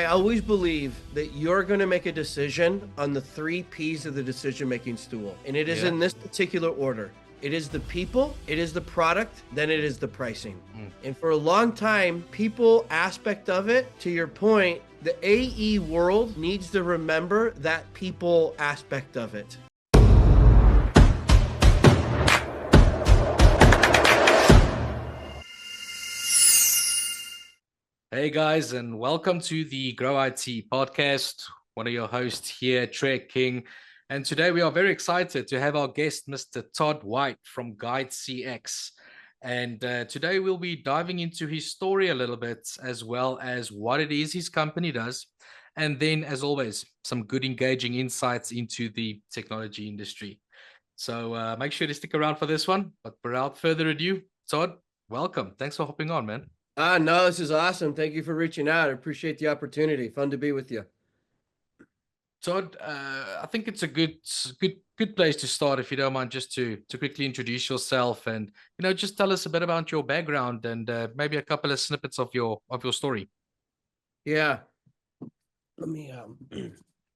always believe that you're going to make a decision on the 3 P's of the decision-making stool. And it is in this particular order. It is the people, it is the product, then it is the pricing. And for a long time, people aspect of it, to your point, the AE world needs to remember that people aspect of it. Hey guys, and welcome to the Grow IT podcast. One of your hosts here, Trek King. And today we are very excited to have our guest, Mr. Todd White from GuideCX. And today we'll be diving into his story a little bit, as well as what it is his company does. And then, as always, some good engaging insights into the technology industry. So make sure to stick around for this one. But without further ado, Todd, welcome. Thanks for hopping on, man. No, this is awesome. Thank you for reaching out. I appreciate the opportunity. Fun to be with you. Todd, I think it's a good place to start, if you don't mind, just to quickly introduce yourself and just tell us a bit about your background and maybe a couple of snippets of your story. Yeah, let me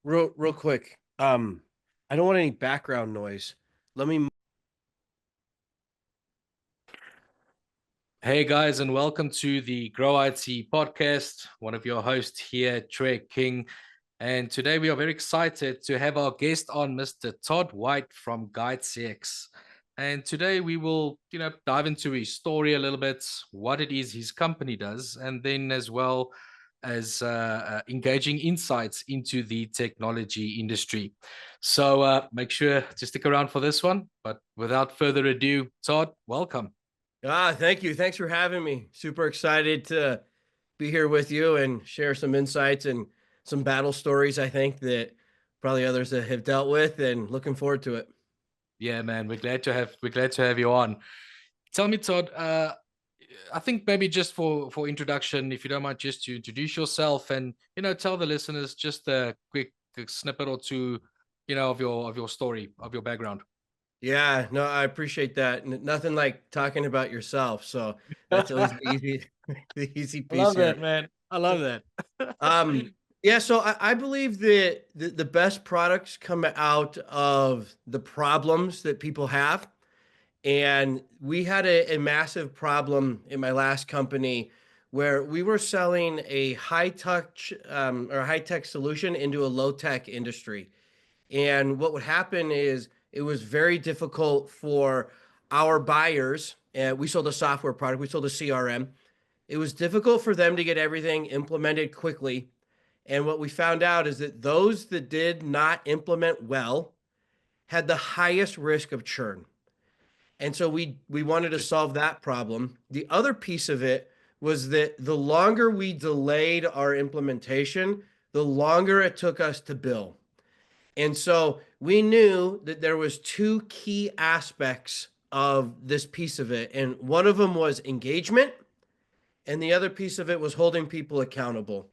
real quick. I don't want any background noise. Let me. Hey guys, and welcome to the Grow IT podcast. One of your hosts here, Trey King. And today we are very excited to have our guest on, Mr. Todd White from GuideCX. And today we will, dive into his story a little bit, what it is his company does, and then as well as engaging insights into the technology industry. So make sure to stick around for this one. But without further ado, Todd, welcome. Thank you. Thanks for having me. Super excited to be here with you and share some insights and some battle stories, I think, that probably others that have dealt with, and looking forward to it. Yeah, man, we're glad to have you on. Tell me, Todd, I think maybe just for introduction, if you don't mind, just to introduce yourself and tell the listeners just a quick snippet or two, of your story, of your background. Yeah, no, I appreciate that. Nothing like talking about yourself. So that's always the easy piece I love here. that, man. I love that. Yeah, so I believe that the best products come out of the problems that people have. And we had a massive problem in my last company where we were selling a high touch or high tech solution into a low tech industry. And what would happen is it was very difficult for our buyers. And we sold a software product, we sold a CRM. It was difficult for them to get everything implemented quickly. And what we found out is that those that did not implement well had the highest risk of churn. And so we wanted to solve that problem. The other piece of it was that the longer we delayed our implementation, the longer it took us to bill. And so we knew that there was 2 key aspects of this piece of it. And one of them was engagement, and the other piece of it was holding people accountable.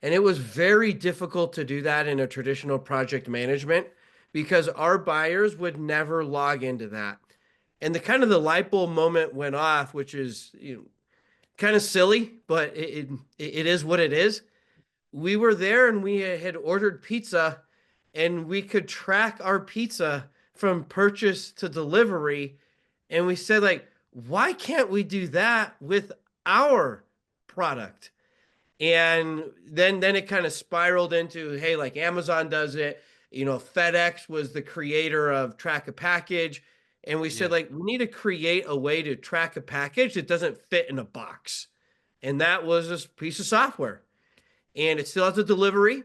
And it was very difficult to do that in a traditional project management because our buyers would never log into that. And the light bulb moment went off, which is kind of silly, but it is what it is. We were there and we had ordered pizza, and we could track our pizza from purchase to delivery. And we said, like, why can't we do that with our product? And then it kind of spiraled into, hey, like Amazon does it. FedEx was the creator of Track a Package. And we said, like, we need to create a way to track a package that doesn't fit in a box. And that was this piece of software. And it still has a delivery,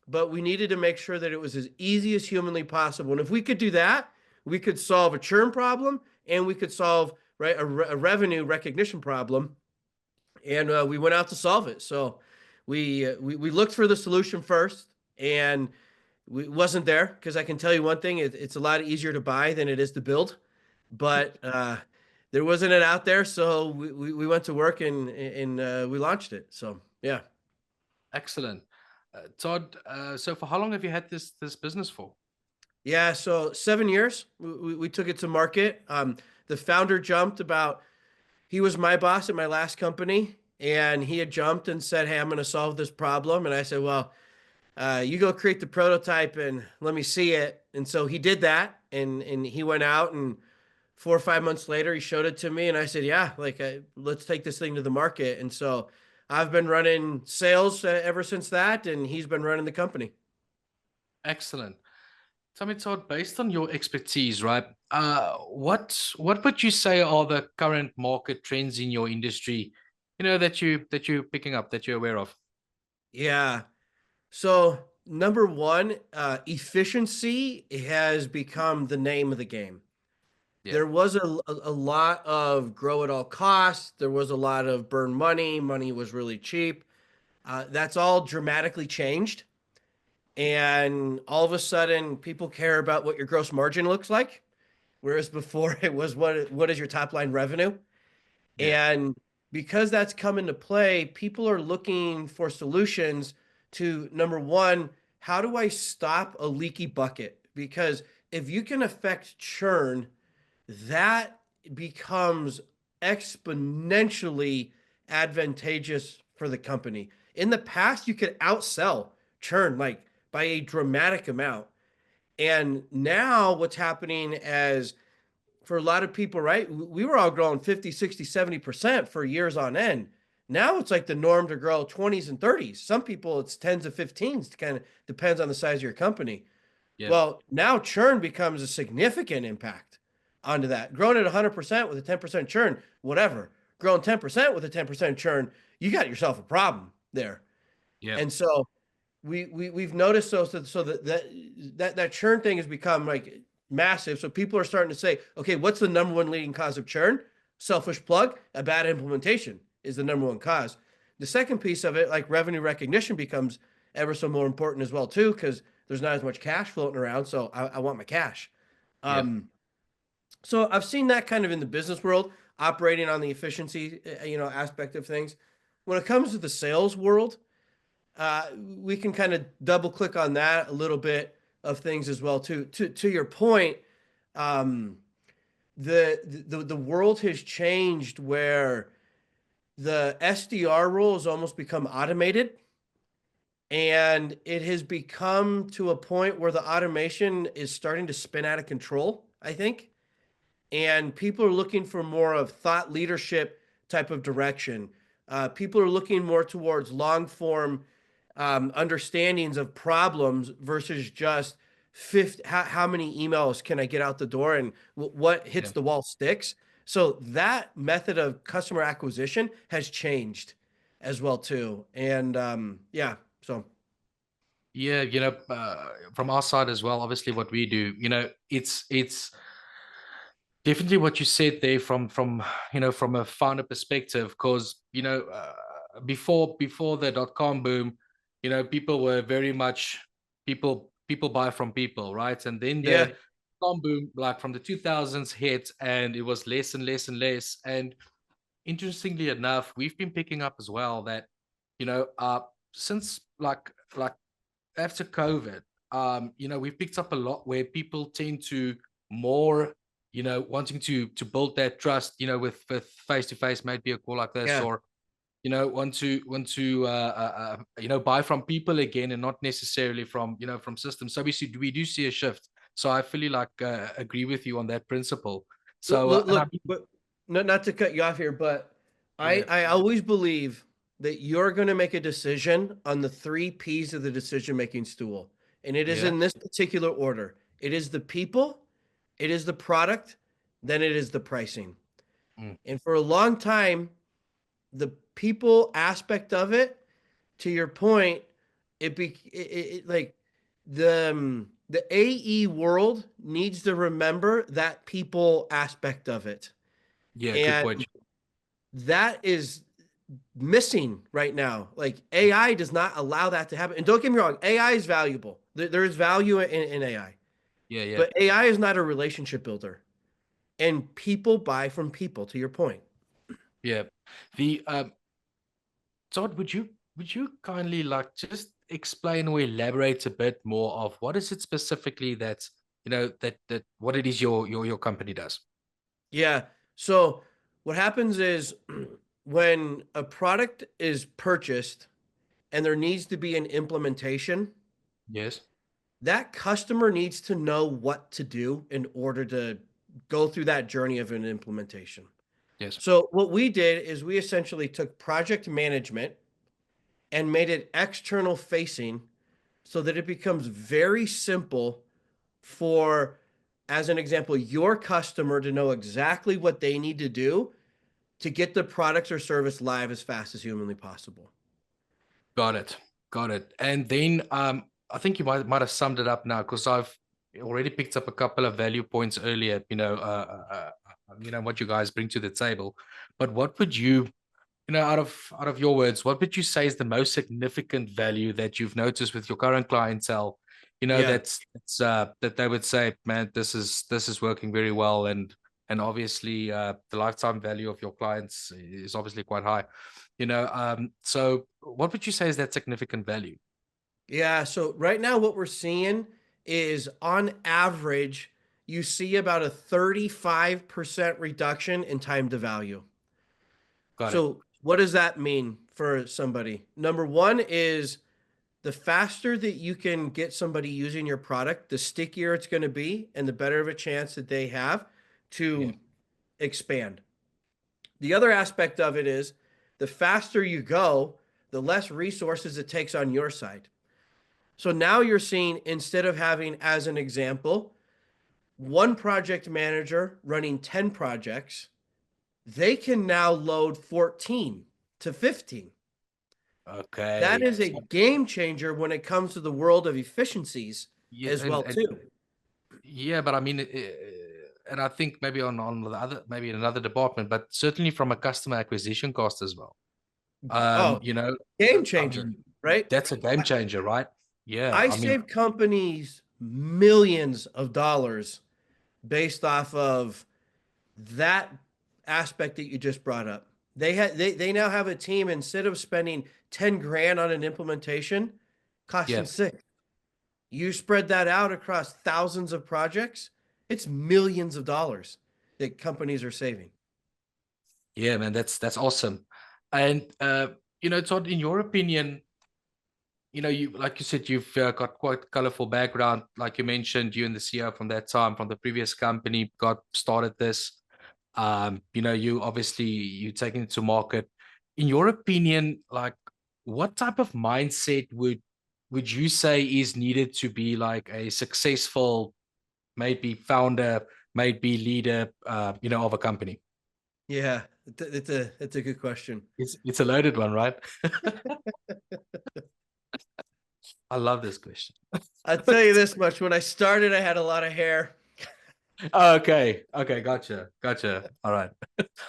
but we needed to make sure that it was as easy as humanly possible. And if we could do that, we could solve a churn problem, and we could solve a revenue recognition problem. And we went out to solve it. So we looked for the solution first, and it wasn't there, because I can tell you one thing: it's a lot easier to buy than it is to build. But there wasn't it out there, so we went to work and we launched it. So yeah. Excellent. Todd, so for how long have you had this business for? Yeah, so 7 years. We took it to market. The founder jumped about. He was my boss at my last company, and he had jumped and said, "Hey, I'm going to solve this problem." And I said, "Well, you go create the prototype and let me see it." And so he did that, and he went out, and 4 or 5 months later, he showed it to me, and I said, "Yeah, like let's take this thing to the market." And so I've been running sales ever since that, and he's been running the company. Excellent. Tell me, Todd, based on your expertise, right? What would you say are the current market trends in your industry? That you're picking up, that you're aware of. Yeah. So number one, efficiency has become the name of the game. Yeah, There was a lot of grow at all costs. There was a lot of burn money. Money was really cheap. That's all dramatically changed. And all of a sudden, people care about what your gross margin looks like. Whereas before it was what is your top line revenue? yeah, And because that's come into play, people are looking for solutions to number one, how do I stop a leaky bucket? Because if you can affect churn, that becomes exponentially advantageous for the company. In the past, you could outsell churn like by a dramatic amount. And now what's happening as for a lot of people, right? We were all growing 50, 60, 70% for years on end. Now it's like the norm to grow 20s and 30s. Some people it's 10s and 15s, kind of depends on the size of your company. yeah, Well, now churn becomes a significant impact onto that. Growing at 100% with a 10% churn, whatever. Growing 10% with a 10% churn, you got yourself a problem there. yeah, And so we've noticed so that churn thing has become like massive. So people are starting to say, okay, what's the number one leading cause of churn? Selfish plug, a bad implementation is the number one cause. The second piece of it, like revenue recognition, becomes ever so more important as well too, because there's not as much cash floating around. So I want my cash. yeah, Um, so I've seen that kind of in the business world, operating on the efficiency, aspect of things. When it comes to the sales world, we can kind of double click on that a little bit of things as well too. To your point, um, the world has changed where the SDR role has almost become automated, and it has become to a point where the automation is starting to spin out of control, I think. And people are looking for more of thought leadership type of direction. People are looking more towards long form understandings of problems versus just 50, how many emails can I get out the door and what hits yeah. the wall sticks. So that method of customer acquisition has changed as well too. And yeah, so Yeah, from our side as well, obviously what we do, it's definitely what you said there from from a founder perspective, because before the .com boom, people were very much people buy from people, right? And then yeah, the .com boom, like from the 2000s hit, and it was less and less and less. And interestingly enough, we've been picking up as well that since like after COVID, we've picked up a lot where people tend to more, wanting to build that trust, with face to face, maybe a call like this, yeah. or want to buy from people again, and not necessarily from from systems. So we do see a shift. So I fully agree with you on that principle. So Look, and I look, but not to cut you off here, but yeah, I always believe that you're going to make a decision on the three P's of the decision making stool. And it is yeah, in this particular order. It is the people, it is the product, then it is the pricing. mm, And for a long time, the people aspect of it, to your point, like the AE world needs to remember that people aspect of it. yeah, good And point. that is missing right now. Like AI does not allow that to happen. And don't get me wrong, AI is valuable. There is value in AI, Yeah, yeah, but AI is not a relationship builder. And people buy from people, to your point. yeah. The Todd, would you kindly just explain or elaborate a bit more of what is it specifically that that what it is your company does? Yeah. So what happens is when a product is purchased and there needs to be an implementation, Yes. that customer needs to know what to do in order to go through that journey of an implementation. Yes. So what we did is we essentially took project management and made it external facing so that it becomes very simple for, as an example, your customer to know exactly what they need to do to get the products or service live as fast as humanly possible. Got it. Got it. And then I think you might have summed it up now because I've already picked up a couple of value points earlier, what you guys bring to the table. But what would you, out of your words, what would you say is the most significant value that you've noticed with your current clientele? Yeah. That they would say, man, this is working very well, and obviously the lifetime value of your clients is obviously quite high. So what would you say is that significant value? Yeah. So right now, what we're seeing is on average, you see about a 35% reduction in time to value. Got it. So what does that mean for somebody? Number one is the faster that you can get somebody using your product, the stickier it's going to be and the better of a chance that they have Yeah. to expand. The other aspect of it is the faster you go, the less resources it takes on your side. So now you're seeing, instead of having, as an example, one project manager running 10 projects, they can now load 14 to 15. That Okay. is a game changer when it comes to the world of efficiencies Yeah, as well and too. yeah, but I mean, and I think maybe on the other, maybe in another department, but certainly from a customer acquisition cost as well. Oh, You know, game I changer, mean, right? that's a game I, changer, right? Yeah, I I mean, save companies millions of dollars based off of that aspect that you just brought up. They now have a team, instead of spending 10 grand on an implementation, costing yeah, six. You spread that out across thousands of projects, it's millions of dollars that companies are saving. yeah, man, that's awesome. And Todd, in your opinion, you like you said, you've got quite colorful background. Like you mentioned, you and the CEO from that time, from the previous company, got started this. You obviously you taking it to market. In your opinion, like what type of mindset would you say is needed to be like a successful, maybe founder, maybe leader, of a company? Yeah, it's a good question. It's a loaded one, right? I love this question. I'll tell you this much: when I started, I had a lot of hair. Okay, okay, gotcha. All right.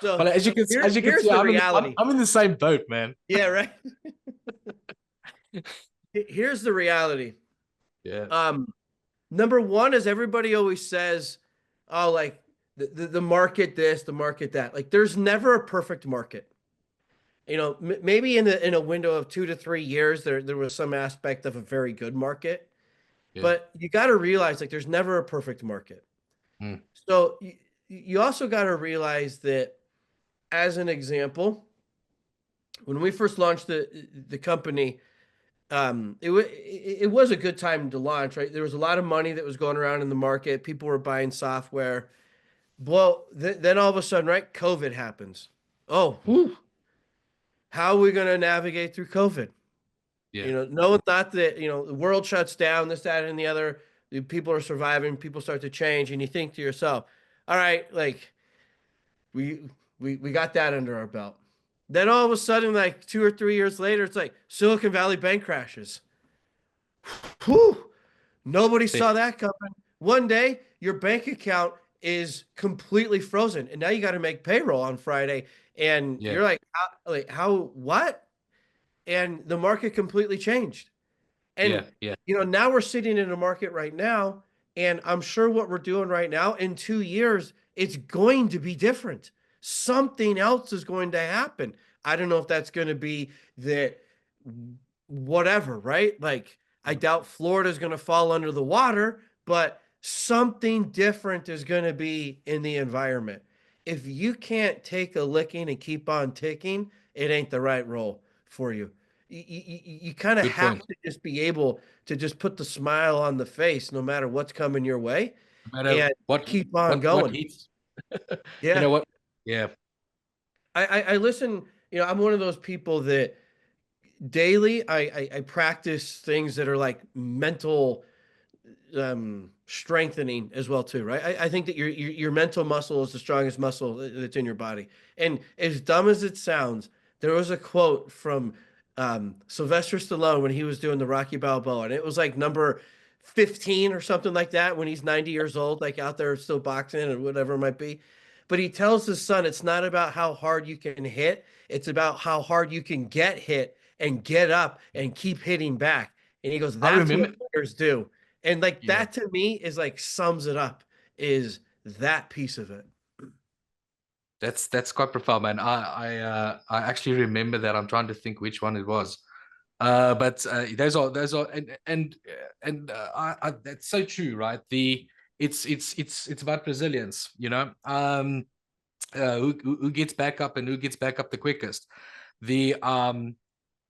So Well, as you can here's see, the I'm in the, I'm, reality. I'm in the same boat, man. Yeah, right. Here's the reality. Yeah, Um, Number one is, everybody always says, "Oh, like the market this, the market that." Like, there's never a perfect market. Maybe in a window of 2 to 3 years, there was some aspect of a very good market, yeah, but you got to realize, like, there's never a perfect market. mm, So you also got to realize that, as an example, when we first launched the company, it was a good time to launch, right? There was a lot of money that was going around in the market. People were buying software. Well, then all of a sudden, right, COVID happens. Oh, mm, whew, how are we going to navigate through COVID? yeah, No one thought that, the world shuts down, this, that, and the other. The people are surviving, people start to change, and you think to yourself, all right, like, we got that under our belt. Then all of a sudden, like 2 or 3 years later, it's like Silicon Valley bank crashes. Whew, nobody yeah, saw that coming. One day, your bank account is completely frozen, and now you got to make payroll on Friday, and yeah, you're like, how, what? And the market completely changed. And yeah. now we're sitting in a market right now, and I'm sure what we're doing right now, in 2 years, it's going to be different. Something else is going to happen. I don't know if that's going to be the whatever, right? Like, I doubt Florida is going to fall under the water, but something different is going to be in the environment. if you can't take a licking and keep on ticking, it ain't the right role for you. You kind of Good have point. to just be able to just put the smile on the face no matter what's coming your way No matter and what keep on what going. hits. You Yeah. know what? Yeah, I listen, I'm one of those people that daily I practice things that are like mental strengthening as well too, right? I think that your mental muscle is the strongest muscle that's in your body. And as dumb as it sounds, there was a quote from Sylvester Stallone when he was doing the Rocky Balboa, and it was like number 15 or something like that when he's 90 years old, like out there still boxing and whatever it might be. But he tells his son, it's not about how hard you can hit, it's about how hard you can get hit and get up and keep hitting back. And he goes, I that's what remember. players do. And like Yeah, that to me is like sums it up, is that piece of it. that's quite profound, man. I actually remember that. I'm trying to think which one it was. But those are that's so true, right? It's about resilience, who gets back up and who gets back up the quickest. The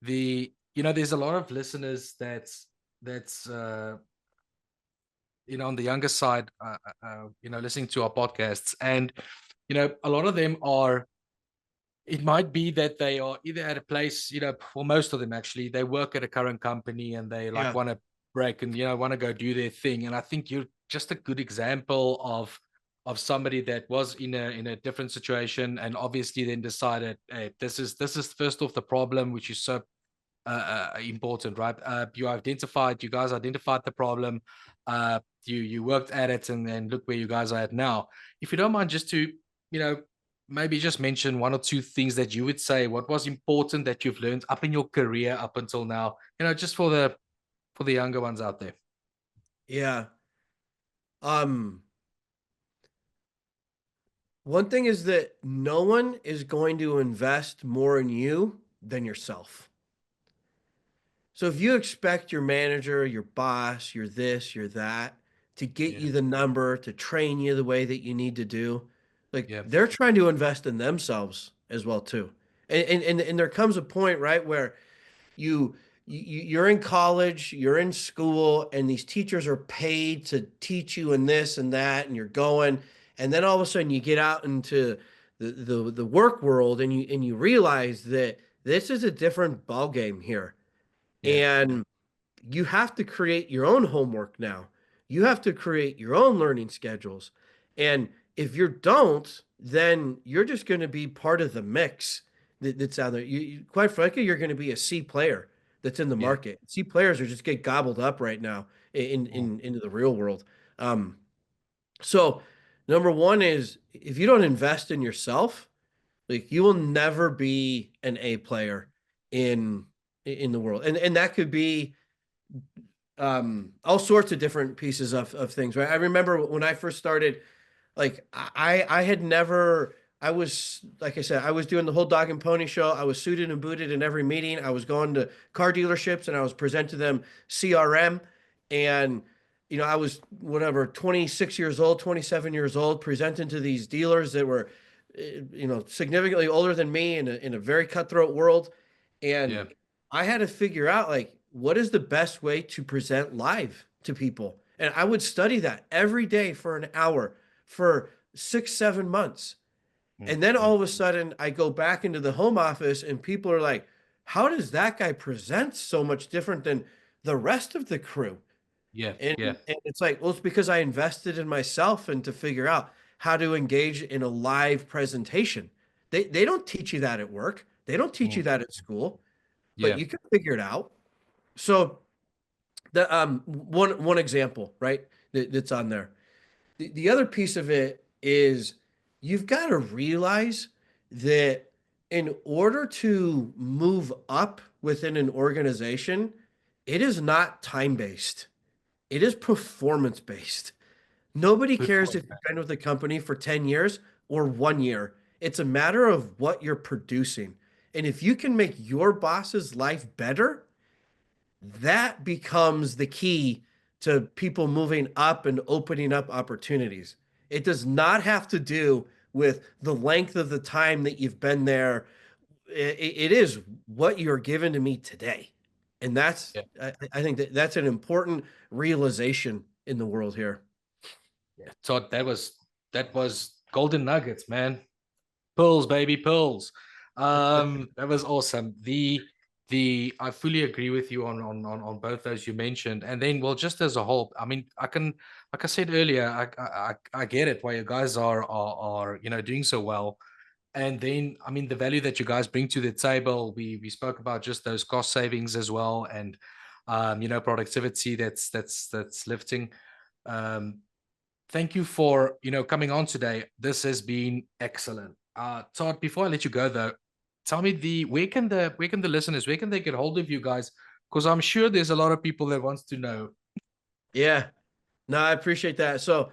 there's a lot of listeners that's on the younger side, listening to our podcasts, and a lot of them are. It might be that they are either at a place, for most of them actually, they work at a current company and they like Yeah. want to break and want to go do their thing. And I think you're just a good example of somebody that was in a different situation and obviously then decided, hey, this is first off the problem, which is so important, right? You guys identified the problem, you worked at it, and then look where you guys are at now. If you don't mind, just to maybe just mention one or two things that you would say, what was important that you've learned up in your career up until now, just for the younger ones out there. Yeah. Um, One thing is that no one is going to invest more in you than yourself. So if you expect your manager, your boss, your this, your that to get Yeah, you the number, to train you the way that you need to do, like yeah, they're trying to invest in themselves as well too. And there comes a point, right, where you, you're in college, you're in school, and these teachers are paid to teach you and this and that, and you're going, and then all of a sudden you get out into the work world and you realize that this is a different ball game here. yeah, And you have to create your own homework now. You have to create your own learning schedules. And if you don't, then you're just going to be part of the mix that's out there. Quite frankly, you're going to be a C player that's in the yeah. market. C players are just get gobbled up right now Mm. into the real world. Um, so number one is if you don't invest in yourself, like you will never be an A player in in the world. And that could be all sorts of different pieces of things, right? I remember when I first started, like I had never, I was, like I said, I was doing the whole dog and pony show. I was suited and booted in every meeting. I was going to car dealerships and I was presenting them CRM. And I was whatever, 26 years old, 27 years old, presenting to these dealers that were significantly older than me in a very cutthroat world. And Yeah, I had to figure out, like, what is the best way to present live to people? And I would study that every day for an hour for 6, 7 months. mm, And then mm. all of a sudden I go back into the home office and people are like, how does that guy present so much different than the rest of the crew? Yeah, And, yeah. and it's like, well, it's because I invested in myself and to figure out how to engage in a live presentation. They don't teach you that at work. They don't teach you Mm. that at school, but Yeah, you can figure it out. So the one example, right, that's on there. The other piece of it is you've got to realize that in order to move up within an organization, it is not time based. It is performance based. Nobody good cares point, if man. you've been with the company for 10 years or 1 year. It's a matter of what you're producing. And if you can make your boss's life better, that becomes the key to people moving up and opening up opportunities. It does not have to do with the length of the time that you've been there. It is what you're given to me today. And that's, Yeah, I think that that's an important realization in the world here. yeah. Todd, that was golden nuggets, man. Pearls, baby, pearls. That was awesome. The I fully agree with you on both those you mentioned. And then, well, just as a whole, I mean, I can, like I said earlier, I get it why you guys are doing so well. And then, I mean, the value that you guys bring to the table, we spoke about just those cost savings as well, and productivity that's lifting. Um, Thank you for coming on today. This has been excellent. Todd, before I let you go though, tell me where can the listeners, where can they get hold of you guys? Because I'm sure there's a lot of people that wants to know. Yeah, no, I appreciate that. So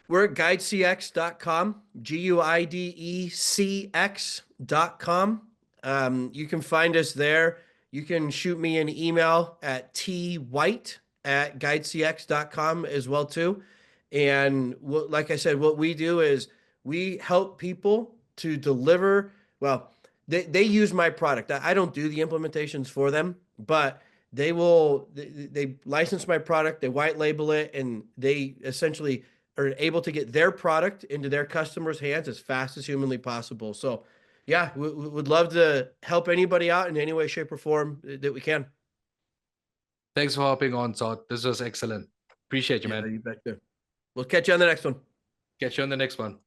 we're at guidecx.com, GuideCX.com. You can find us there. You can shoot me an email at twhite@guidecx.com as well too. And like I said, what we do is we help people to deliver. Well, they use my product. I don't do the implementations for them, but they license my product, they white label it, and they essentially are able to get their product into their customers' hands as fast as humanly possible. So, yeah, we would love to help anybody out in any way, shape, or form that we can. Thanks for hopping on, Todd. This was excellent. Appreciate you, Yeah, man. you betcha. We'll catch you on the next one. Catch you on the next one.